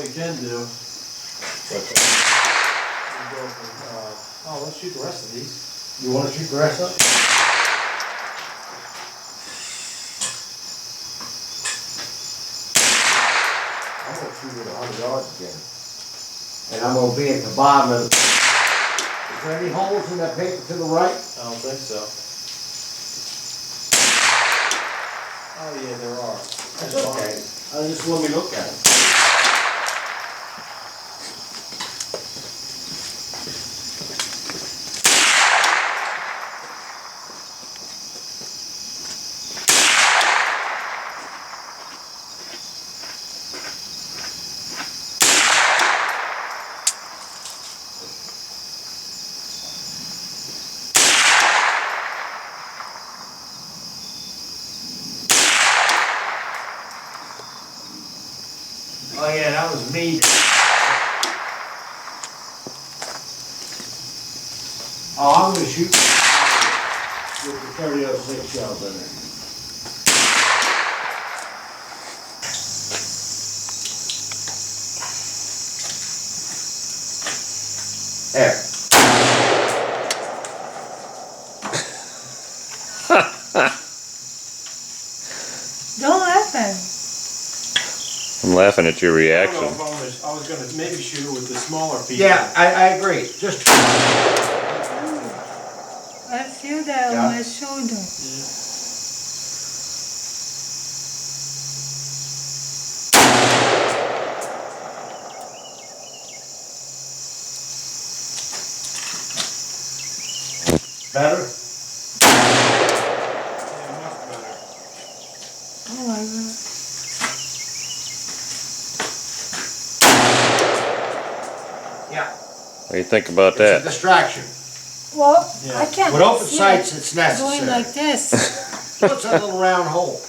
we can do. Let's shoot the rest of these. You wanna shoot the rest of it? I'm gonna shoot it 100 yards again. And I'm gonna be at the bottom of the... Is there any holes in that paper to the right? I don't think so. Oh yeah, there are. That's okay. Just let me look at it. Oh yeah, that was me. Oh, I'm gonna shoot with the 30-06 shells in it. There. Don't laugh. I'm laughing at your I reaction. don't know if I was gonna maybe shoot it with the smaller piece. Yeah, I agree. Just I feel that Yeah. on my shoulder. better. Yeah, much better. Oh my god. Yeah. What do you think about It's a that? distraction. Well, Yeah. I can't With open see sights, it it's going necessary. like this. What's that little round hole?